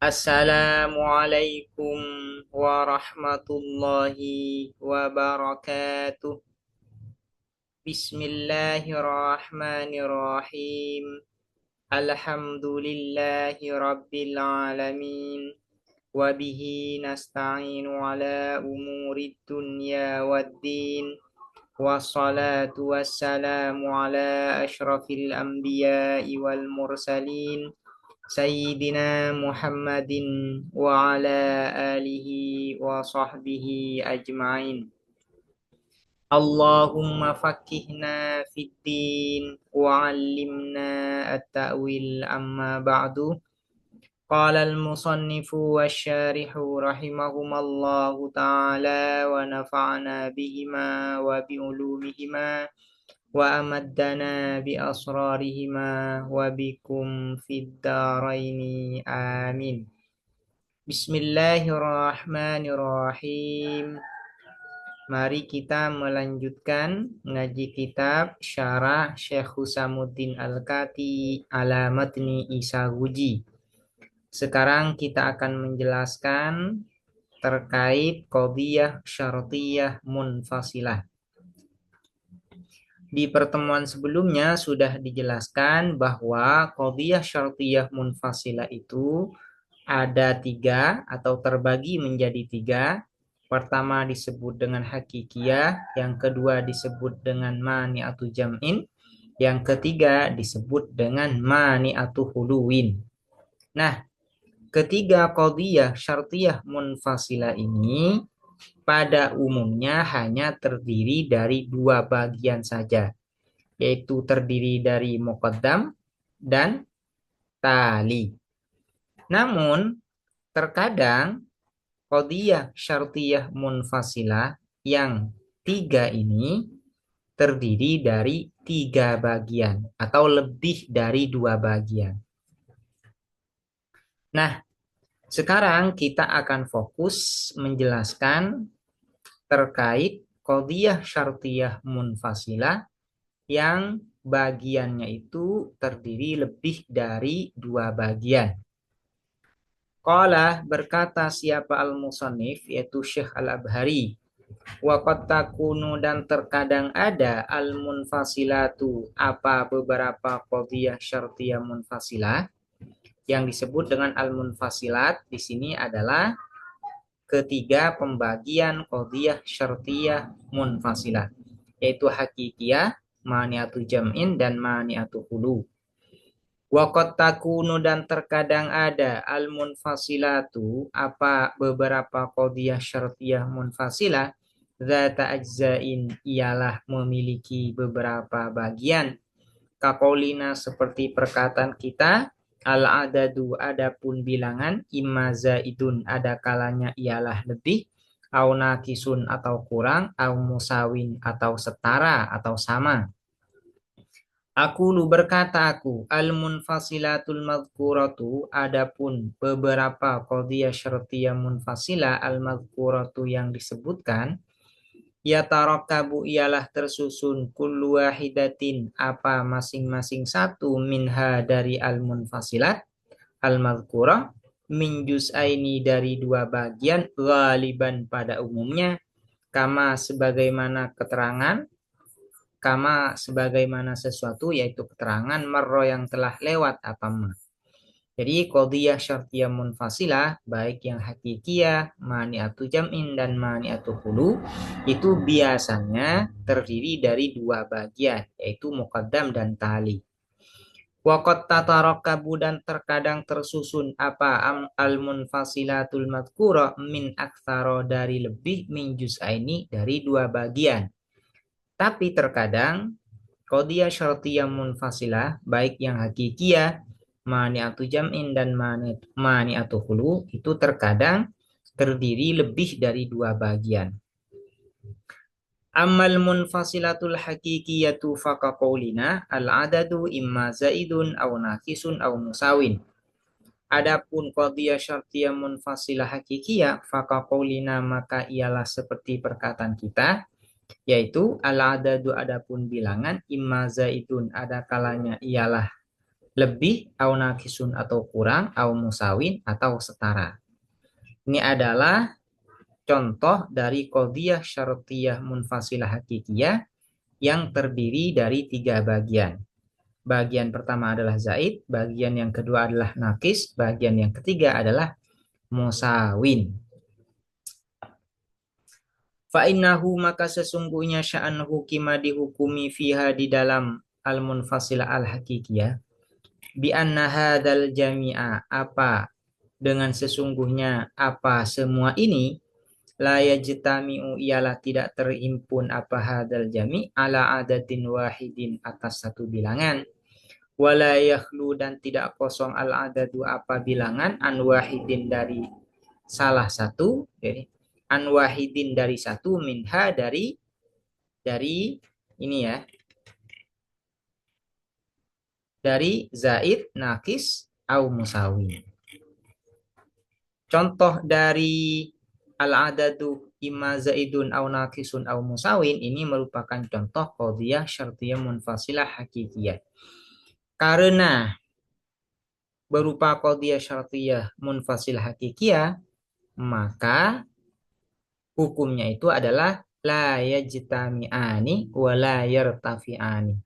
Assalamualaikum warahmatullahi wabarakatuh. Bismillahirrahmanirrahim. Alhamdulillahi rabbil alamin. Wabihi nasta'inu ala umurid dunya waddin. Wassalatu wassalamu ala ashrafil anbiya'i wal mursalin. Sayyidina Muhammadin wa ala alihi wa sahbihi ajma'in. Allahumma fakihna fid din wa 'allimna at-ta'wil amma ba'du. Qala al-musannifu wasyarihu rahimahumallahu ta'ala wa nafa'na bihima wa bi'ulumihima wa amaddana bi asrarihima wa bikum fid daraini amin. Bismillahirrahmanirrahim. Mari kita melanjutkan ngaji kitab Syarah Syekh Husamuddin Al-Kati ala Matni Isa Guji. Sekarang kita akan menjelaskan terkait qadhiyah syartiyah munfasilah. Di pertemuan sebelumnya sudah dijelaskan bahwa qadhiyah syartiyah munfasilah itu ada tiga atau terbagi menjadi tiga. Pertama disebut dengan hakikiyah, yang kedua disebut dengan mani'atu jam'in, yang ketiga disebut dengan mani'atu huluwin. Nah, ketiga qadhiyah syartiyah munfasilah ini pada umumnya hanya terdiri dari dua bagian saja, yaitu terdiri dari muqaddam dan tali. Namun, terkadang qadhiyah syartiyah munfasilah yang tiga ini terdiri dari tiga bagian atau lebih dari dua bagian. Nah, sekarang kita akan fokus menjelaskan terkait qadhiyah syartiyah munfasilah yang bagiannya itu terdiri lebih dari dua bagian. Qala, berkata siapa al-musannif, yaitu Syekh Al-Abhari, wa qad takunu, dan terkadang ada al-munfasilatu, apa beberapa qadhiyah syartiyah munfasilah. Yang disebut dengan al-munfasilat di sini adalah ketiga pembagian qadhiyah syartiyah munfasilah, yaitu hakikiyah, mani'atu jam'in, dan mani'atu hulu. Wa qad takunu, dan terkadang ada al-munfasilatu, apa beberapa qadhiyah syartiyah munfasilah, dzata ajzain, ialah memiliki beberapa bagian. Kaqaulina, seperti perkataan kita, al-adadu, adapun bilangan, imma zaidun, ada kalanya ialah lebih, au naqisun, atau kurang, au musawin, atau setara atau sama. Aku lu, berkata aku, al-munfasilatul madhkuratu, adapun beberapa qadhiyah syartiyah munfasilah al-madhkuratu yang disebutkan, ya tarakabu, ialah tersusun, kullu wahidatin, apa masing-masing satu, minha, dari al-munfasilat al-madhkurah, min juz'aini, dari dua bagian, ghaliban, pada umumnya, kama, sebagaimana keterangan, kama, sebagaimana sesuatu, yaitu keterangan, marro, yang telah lewat, apa ma. Jadi qadhiyah syartiyah munfasilah, baik yang hakikiyah, mani'atu jam'in, dan mani'atu hulu, itu biasanya terdiri dari dua bagian, yaitu muqaddam dan tali. Wa qad tatarakabu, dan terkadang tersusun, apa al-munfasilatul madhkurah, min aktsara, dari lebih, min juz'aini, dari dua bagian. Tapi terkadang qadhiyah syartiyah munfasilah, baik yang hakikiyah, mani'atu jam'in, dan mani'atu hulu, itu terkadang terdiri lebih dari dua bagian. Amal munfasilatul hakikiyatu faqaqaulina, al-adadu imma zaidun aw naqisun aw musawin. Adapun qadhiyah syartiyah munfasilah hakikiyah, faqaqaulina, maka ialah seperti perkataan kita, yaitu al-adadu, adapun bilangan, imma zaidun, ada kalanya ialah lebih, au nakisun atau kurang, au musawin atau setara. Ini adalah contoh dari qadhiyah syartiyah munfasilah hakikiyah yang terdiri dari 3 bagian. Bagian pertama adalah zaid, bagian yang kedua adalah nakis, bagian yang ketiga adalah musawin. Fa'innahu maka sesungguhnya sya'anhu kima dihukumi fiha di dalam al-munfasilah al-hakikiyah bi anna hadzal jami'a apa dengan sesungguhnya apa semua ini la yajtami'u ialah tidak terhimpun apa hadzal jami' ala adatin wahidin atas satu bilangan wala yakhlu dan tidak kosong al adadu apa bilangan an wahidin dari salah satu jadi an wahidin dari satu minha dari ini ya dari zaid nakis au musawi. Contoh dari al-adadu imma zaidun au nakisun au musawin ini merupakan contoh qadhiyah syartiyah munfasilah hakikiyah. Karena berupa qadhiyah syartiyah munfasilah hakikiyah, maka hukumnya itu adalah la yajtami'ani wa la yartafi'ani.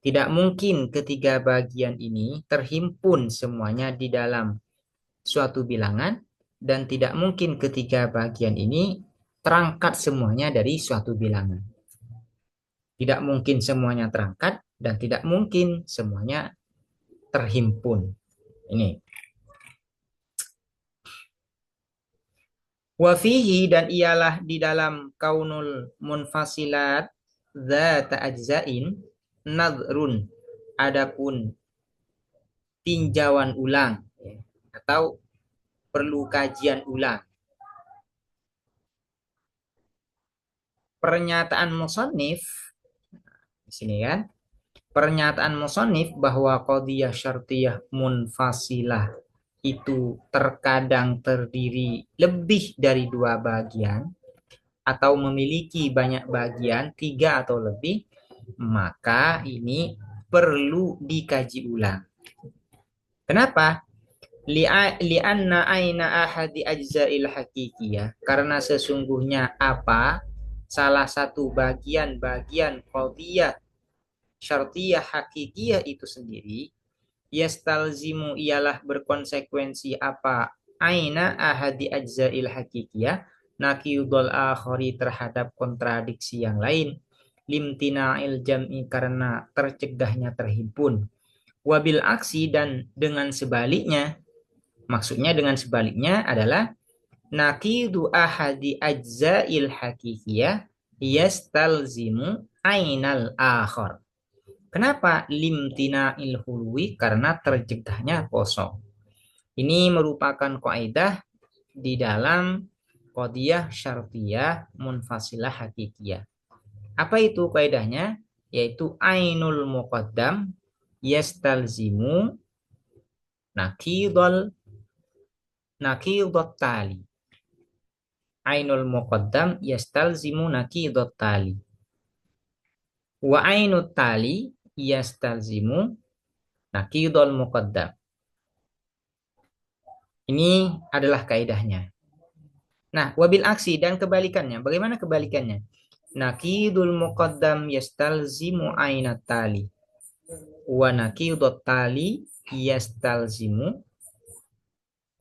Tidak mungkin ketiga bagian ini terhimpun semuanya di dalam suatu bilangan dan tidak mungkin ketiga bagian ini terangkat semuanya dari suatu bilangan. Tidak mungkin semuanya terangkat dan tidak mungkin semuanya terhimpun. Ini. Wafihi dan ialah di dalam kaunul munfasilat dzata ajzain nadrun adapun tinjauan ulang atau perlu kajian ulang. Pernyataan musannif di sini kan, pernyataan musannif bahwa qadhiyah syartiyah munfasilah itu terkadang terdiri lebih dari 2 bagian atau memiliki banyak bagian, 3 atau lebih, maka ini perlu dikaji ulang. Kenapa? Li'anna aina ahadi ajza'il hakikiyah. Karena sesungguhnya apa salah satu bagian-bagian qadhiyah syartiyah hakikiyah itu sendiri yastalzimu ialah berkonsekuensi apa aina ahadi ajza'il hakikiyah nakiyudul akhari terhadap kontradiksi yang lain limtina'il jam'i karena tercegahnya terhimpun wabil aksi dan dengan sebaliknya. Maksudnya dengan sebaliknya adalah naqidu ahadi ajza'il hakikiyah yastalzimu ainal akhar. Kenapa limtina'il hulwi? Karena tercegahnya kosong. Ini merupakan kaidah di dalam qadhiyah syartiyah munfasilah hakikiyah. Apa itu kaidahnya? Yaitu ainul muqaddam yastalzimu nakidul tali. Ainul muqaddam yastalzimu nakidut tali. Wa ainut tali yastalzimu nakidul muqaddam. Ini adalah kaidahnya. Nah, wabil aksi dan kebalikannya. Bagaimana kebalikannya? Nakidul muqaddam yastalzimu ainat tali. Wa nakidut tali yastalzimu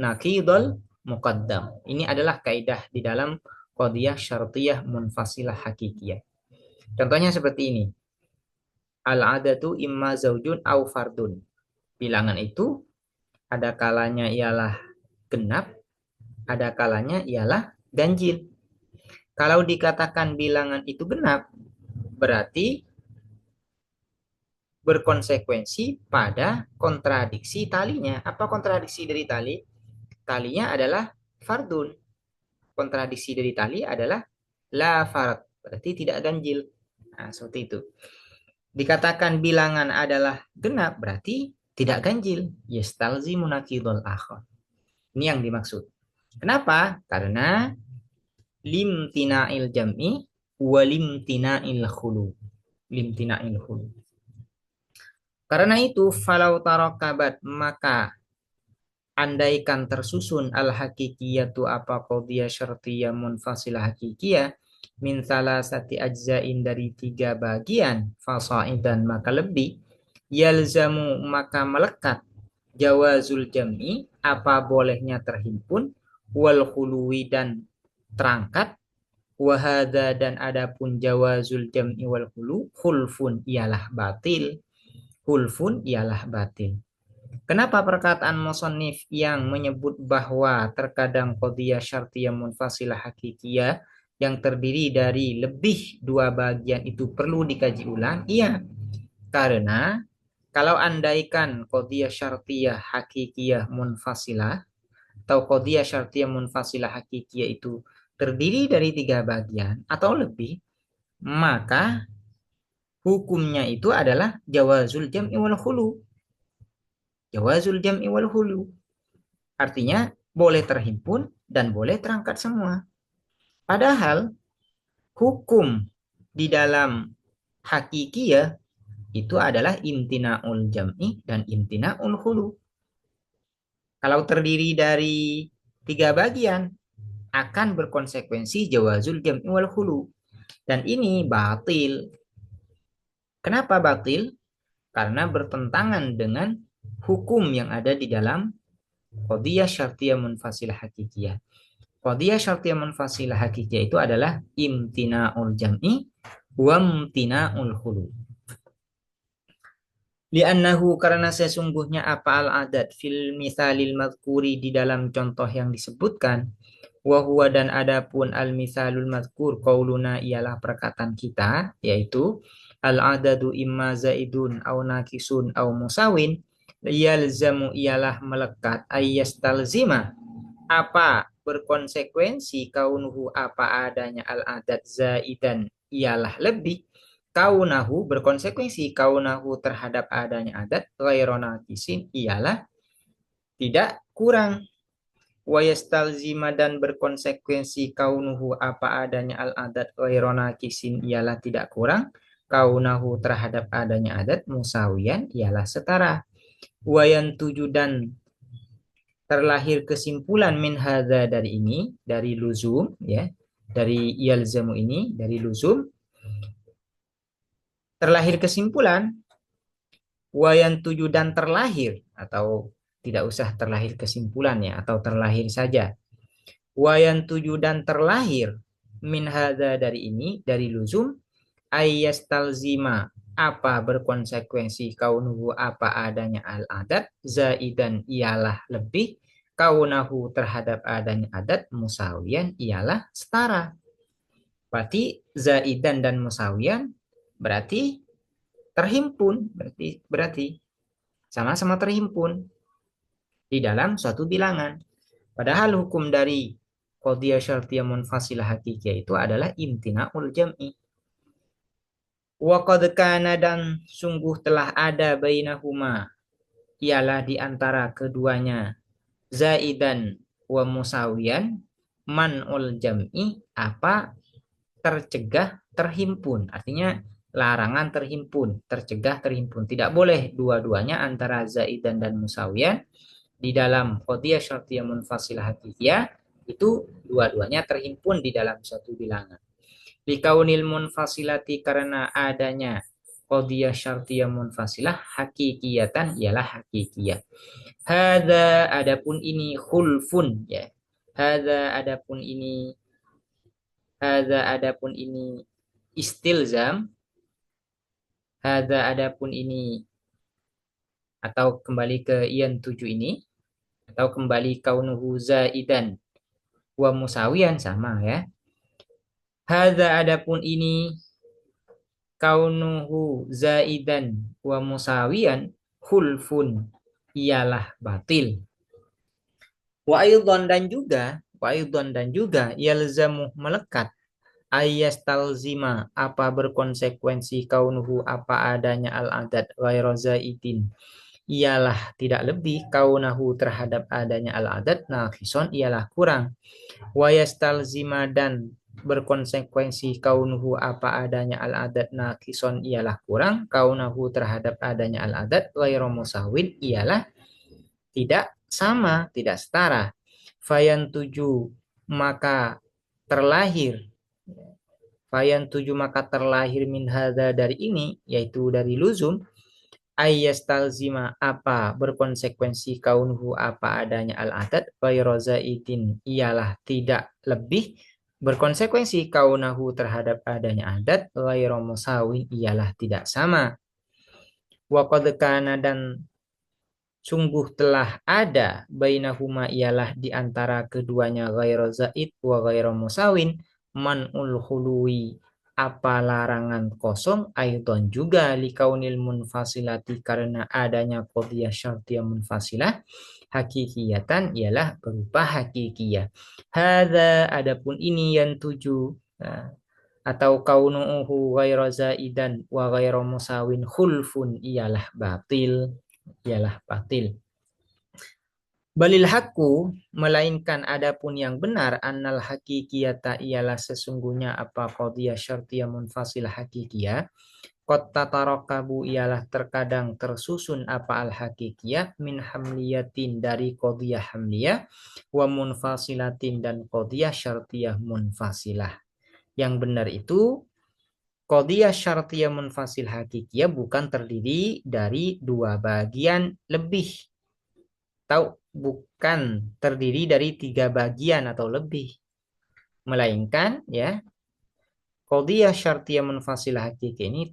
nakidul muqaddam. Ini adalah kaidah di dalam qadhiyah syartiyah munfasilah hakikiyah. Contohnya seperti ini. Al-adatu imma zaujun au fardun. Bilangan itu ada kalanya ialah genap, ada kalanya ialah ganjil. Kalau dikatakan bilangan itu genap, berarti berkonsekuensi pada kontradiksi talinya. Apa kontradiksi dari tali? Talinya adalah fardun. Kontradiksi dari tali adalah la fard, berarti tidak ganjil. Nah, seperti itu. Dikatakan bilangan adalah genap, berarti tidak ganjil. Yastalzimu nakidul akhar. Ini yang dimaksud. Kenapa? Karena limtina'il jam'i wa limtina'il khulu. Limtina'il khulu. Karena itu falau tarakabat maka andaikan tersusun al-hakikiyatu apa qadiyah syartiyah munfasilah hakikiyah min salasati ajzain dari 3 bagian fasaidan maka lebih yalzamu maka melekat jawazul jam'i apa bolehnya terhimpun wal khuluwi dan terangkat wahada dan adapun jawazul jam'i wal khulu khulfun ialah batil khulfun ialah batil. Kenapa perkataan musannif yang menyebut bahwa terkadang qadiyah syartiyah munfasilah hakikiyah yang terdiri dari lebih 2 bagian itu perlu dikaji ulang? Iya, karena kalau andaikan qadiyah syartiyah hakikiyah munfasilah atau qadiyah syartiyah munfasilah hakikiyah itu terdiri dari 3 bagian atau lebih, maka hukumnya itu adalah jawazul jam'i wal khulu. Jawazul jam'i wal khulu. Artinya boleh terhimpun dan boleh terangkat semua. Padahal hukum di dalam hakikiyah itu adalah imtina'ul jam'i dan imtina'ul khulu. Kalau terdiri dari 3 bagian akan berkonsekuensi jawazul jam'i wal khulu. Dan ini batil. Kenapa batil? Karena bertentangan dengan hukum yang ada di dalam qadiyah syartiyah munfasilah hakikiyah. Qadiyah syartiyah munfasilah hakikiyah itu adalah imtina'ul jam'i wa imtina'ul khulu. Li'annahu karena sesungguhnya apa al-adat fil misalil madhkuri di dalam contoh yang disebutkan wa huwa dan adapun al-misalul madhkur qauluna ialah perkataan kita yaitu al-adadu imma zaidun au nakisun au musawin yalzamu ialah melekat ayyastalzima apa berkonsekuensi kaunuhu apa adanya al-adat zaidan ialah lebih kaunahu berkonsekuensi kaunahu terhadap adanya adat ghairona kisin ialah tidak kurang wayastalzima dan berkonsekuensi kaunuhu apa adanya al-adat ghairona kisin ialah tidak kurang kaunahu terhadap adanya adat musawiyan ialah setara wayan tujuh dan terlahir kesimpulan min hadza dari ini dari luzum ya dari yalzamu ini dari luzum terlahir kesimpulan wayan tujuh dan terlahir atau tidak usah terlahir kesimpulannya atau terlahir saja wayan tujuh dan terlahir min hadza dari ini dari luzum ayyastalzima apa berkonsekuensi kaunuhu apa adanya al-adat zaidan ialah lebih kaunahu terhadap adanya adat musawiyan ialah setara. Berarti zaidan dan musawiyan berarti terhimpun berarti sama-sama terhimpun di dalam suatu bilangan. Padahal hukum dari qadiyah syartiyah munfasilah hakikiyah itu adalah imtina'ul jam'i. Wa qad kana dan sungguh telah ada bainahuma ialah di antara keduanya zaidan wa musawiyan man'ul jam'i apa tercegah terhimpun. Artinya larangan terhimpun, tercegah terhimpun. Tidak boleh dua-duanya antara zaidan dan musawiyan di dalam qadiyah syartiyah munfasilah hakikiyah itu dua-duanya terhimpun di dalam suatu bilangan. Likaunil munfasilati karena adanya qadiyah syartiyah munfasilah hakikiyatan ialah hakikiyah. Hadza adapun ini khulfun ya. Hadza adapun ini istilzam. Hadza adapun ini atau kembali ke ian 7 ini atau kembali kaunuhu zaidan wa musawiyan sama ya. Hadza adapun ini kaunuhu zaidan wa musawiyan khulfun ialah batil. Wa aidan dan juga yalzamu melekat ayastalzima apa berkonsekuensi kaunuhu apa adanya al-adat ghairu zaidin ialah tidak lebih kaunahu terhadap adanya al-adat nakhison ialah kurang wa yastalzima dan berkonsekuensi kaunuhu apa adanya al-adat nakison ialah kurang, kaunahu terhadap adanya al-adat ghairu musawin ialah tidak sama, tidak setara. Fayan tujuh maka terlahir Fayan tujuh maka terlahir min hadza dari ini, yaitu dari luzum, ayyastalzima apa berkonsekuensi kaunuhu apa adanya al-adat ghairu zaidin ialah tidak lebih, berkonsekuensi kaunahu terhadap adanya adat ghairu musawin ialah tidak sama. Wa qad kana dan sungguh telah ada bainahuma ialah di antara keduanya ghairu zaid wa ghairu musawin man'ul khului apa larangan kosong aidon juga likaunil munfasilati karena adanya qadhiyah syartiyah munfasilah hakikiyatan ialah berupa hakikiyah. Hadza adapun ini yang tujuh, atau kaunuhu ghairu zaidan wa ghairu musawin khulfun ialah batil. Balil haqqu melainkan adapun yang benar annal hakikiyata ialah sesungguhnya apa qadhiyah syartiyah munfasilah hakikiyah qad tatarakabu ialah terkadang tersusun apa al hakikiyah min hamliyatin dari qadhiyah hamliyah wa munfasilatin dan qadhiyah syartiyah munfasilah. Yang benar itu qadhiyah syartiyah munfasil hakikiyah bukan terdiri dari dua bagian lebih, atau bukan terdiri dari tiga bagian atau lebih, melainkan ya qadhiyah syartiyah munfasilah hakiki ini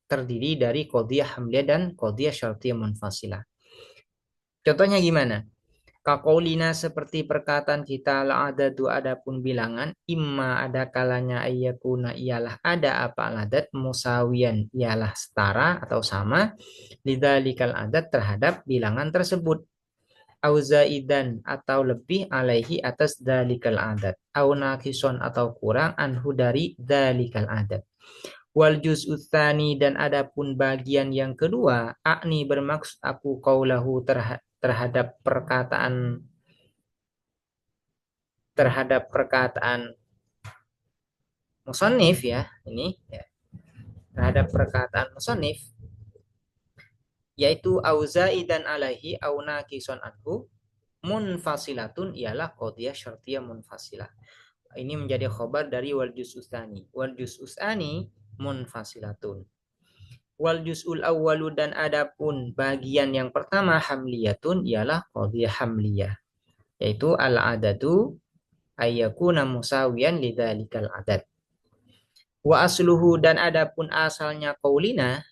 terdiri dari qadhiyah hamliyah dan qadhiyah syartiyah munfasilah. Contohnya gimana? Kaqaulina seperti perkataan kita al-adadu adapun bilangan imma ada kalanya ayyakuna ialah ada apa al-adad musawiyan ialah setara atau sama lidzalikal adad terhadap bilangan tersebut, au zaidan atau lebih alaihi atas dalikal adat, au nakison atau kurang anhu dari dalikal adat. Wal juz'u tsani dan adapun bagian yang kedua, akni bermaksud aku qaulahu terhadap perkataan musannif ya, ini ya, terhadap perkataan musannif yaitu au zaidan alaihi au nakison anhu munfasilatun ialah qadhiyah syartiyah munfasilah. Ini menjadi khobar dari wal juz'us tsani. Wal juz'us tsani munfasilatun. Wal juz'ul awwalu dan adapun bagian yang pertama hamliyatun ialah qadhiyah hamliyah, yaitu al adadu ayyakuna musawiyan lidzalikal adad. Wa asluhu dan adapun asalnya qaulina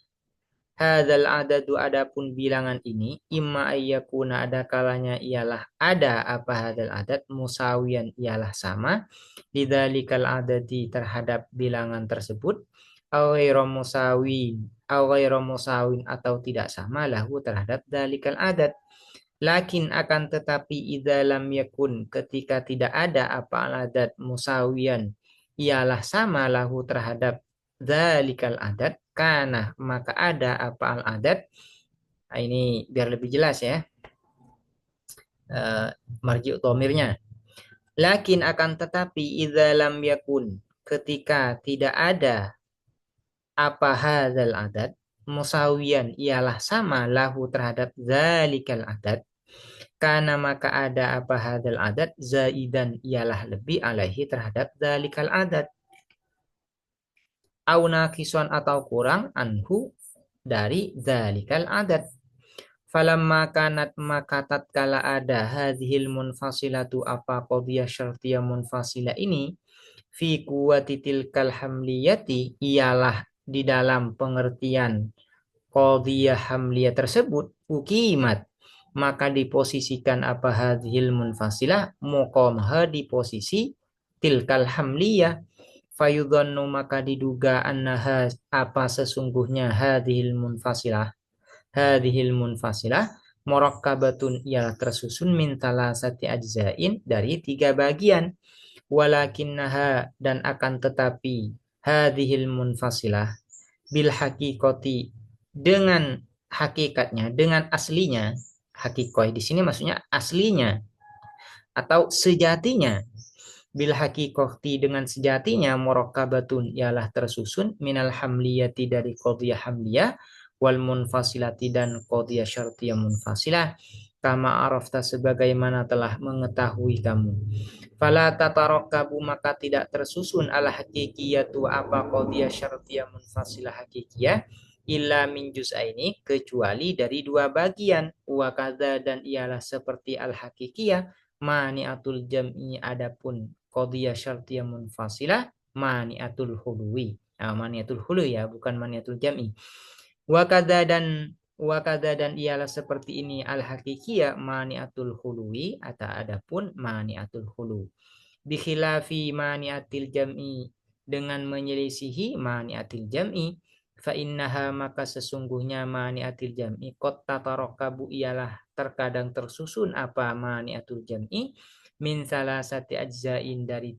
hadzal adadu adapun bilangan ini imma ayyakuna ada kalanya ialah ada apa hadzal adad musawiyan ialah sama lidzalikal adadi terhadap bilangan tersebut au ghairu musawin atau tidak sama lahu terhadap dzalikal adad. Lakin akan tetapi idza lam yakun ketika tidak ada apa al adad musawiyan ialah sama lahu terhadap dzalikal adad kana maka ada apa al adat. Nah, ini biar lebih jelas ya, marji dhamirnya. Lakin akan tetapi idza lam yakun ketika tidak ada apa hadzal adat musawiyan ialah sama lahu terhadap zalikal adat, karena maka ada apa hadzal adat zaidan ialah lebih alaihi terhadap zalikal adat, au nakison atau kurang anhu dari zalikal adat. Falamma kanat maka tatkala ada hadhil munfasilatu apa qadhiyah syartiyah munfasilah ini fi quwwati tilkal hamliyati ialah di dalam pengertian qadhiyah hamliyah tersebut ukimat maka diposisikan apa hadhil munfasilah muqamah di posisi tilkal hamliyah fayudhannu maka diduga annaha apa sesungguhnya hadhil munfasilah murakkabatun ialah tersusun min talasati ajzain dari tiga bagian walakinnaha dan akan tetapi hadhil munfasilah bil haqiqati dengan hakikatnya dengan aslinya, hakikoh di sini maksudnya aslinya atau sejatinya, bil haqiqati dengan sejatinya murakkabatun ialah tersusun minal hamliyati dari qadhiyah hamliyah wal munfasilati dan qadhiyah syartiyah munfasilah kama arafta sebagaimana telah mengetahui kamu. Fala tatarakabu maka tidak tersusun ala hakikiyatu apa qadhiyah syartiyah munfasilah hakikiyah illa min juz'aini kecuali dari dua bagian wa kadza dan ialah seperti al hakikiyah maniatul jam'i adapun qadhiyah syartiyah munfasilah maniatul hului. Maniatul hulu ya bukan maniatul jam'i. Wakada dan ialah seperti ini al hakikiyah maniatul hului atau adapun maniatul hulu bikhilafi maniatil jam'i dengan menyelisihi maniatil jam'i fa innaha maka sesungguhnya maniatil jam'i qad tatarakabu ialah terkadang tersusun apa maniatul jam'i min salasati ajzain dari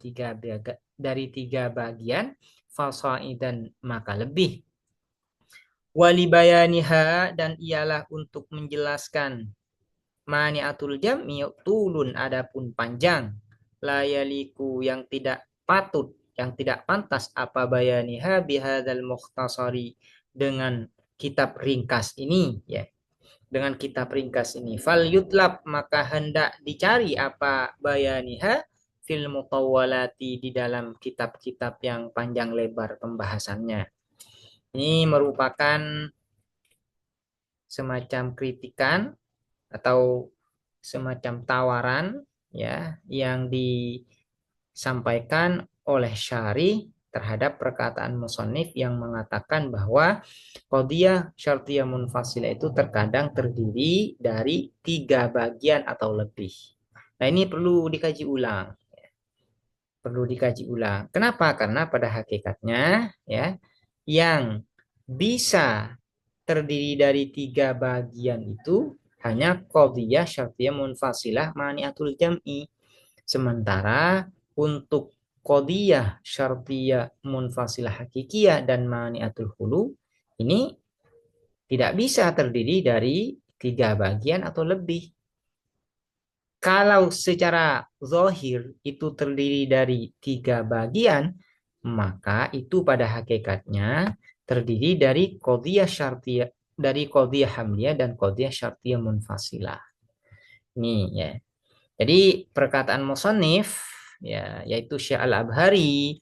tiga bagian fasaidan maka lebih walibayaniha dan ialah untuk menjelaskan maniatul jam'i tulun adapun panjang layaliku yang tidak patut yang tidak pantas apa bayaniha bihadzal mukhtasari dengan kitab ringkas ini ya dengan kitab ringkas ini fal yutlab maka hendak dicari apa bayaniha fil mutawwalati di dalam kitab-kitab yang panjang lebar pembahasannya. Ini merupakan semacam kritikan atau semacam tawaran ya yang disampaikan oleh Syarih terhadap perkataan musannif yang mengatakan bahwa qadhiyah syartiyah munfasilah itu terkadang terdiri dari tiga bagian atau lebih. Nah, ini perlu dikaji ulang. Perlu dikaji ulang. Kenapa? Karena pada hakikatnya ya yang bisa terdiri dari tiga bagian itu hanya qadhiyah syartiyah munfasilah maniatul jam'i. Sementara untuk qadhiyah syartiyah munfasilah hakikiyah dan maniatul hulu ini tidak bisa terdiri dari tiga bagian atau lebih. Kalau secara zahir itu terdiri dari tiga bagian, maka itu pada hakikatnya terdiri dari qadhiyah syartiyah dari qadhiyah hamliyah dan qadhiyah syartiyah munfasilah. Ini ya. Jadi perkataan musannif ya yaitu Syekh Al-Abhari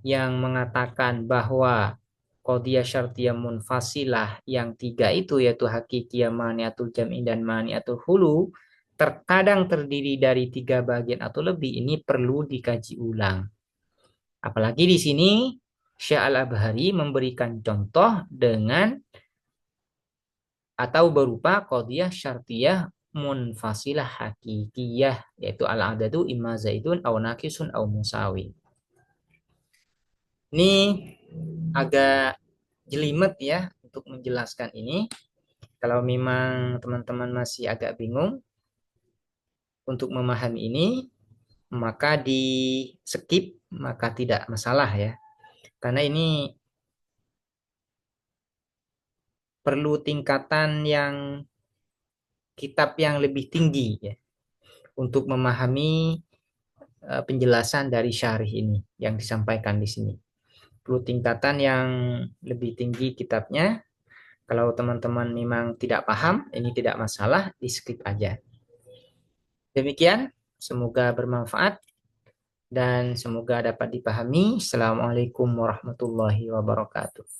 yang mengatakan bahwa qadhiyah syartiyah munfasilah yang tiga itu yaitu hakikiyah maniatul jam'i dan maniatul hulu terkadang terdiri dari tiga bagian atau lebih ini perlu dikaji ulang. Apalagi di sini Syekh Al-Abhari memberikan contoh dengan atau berupa qadhiyah syartiyah munfasilah hakikiyah yaitu al-adadu imma zaidun aw naqisun aw musawi. Ini agak jelimet ya untuk menjelaskan ini. Kalau memang teman-teman masih agak bingung untuk memahami ini, maka di skip maka tidak masalah ya. Karena ini perlu tingkatan yang kitab yang lebih tinggi ya untuk memahami penjelasan dari syarih ini yang disampaikan di sini. Perlu tingkatan yang lebih tinggi kitabnya. Kalau teman-teman memang tidak paham, ini tidak masalah, di skip aja. Demikian, semoga bermanfaat dan semoga dapat dipahami. Assalamualaikum warahmatullahi wabarakatuh.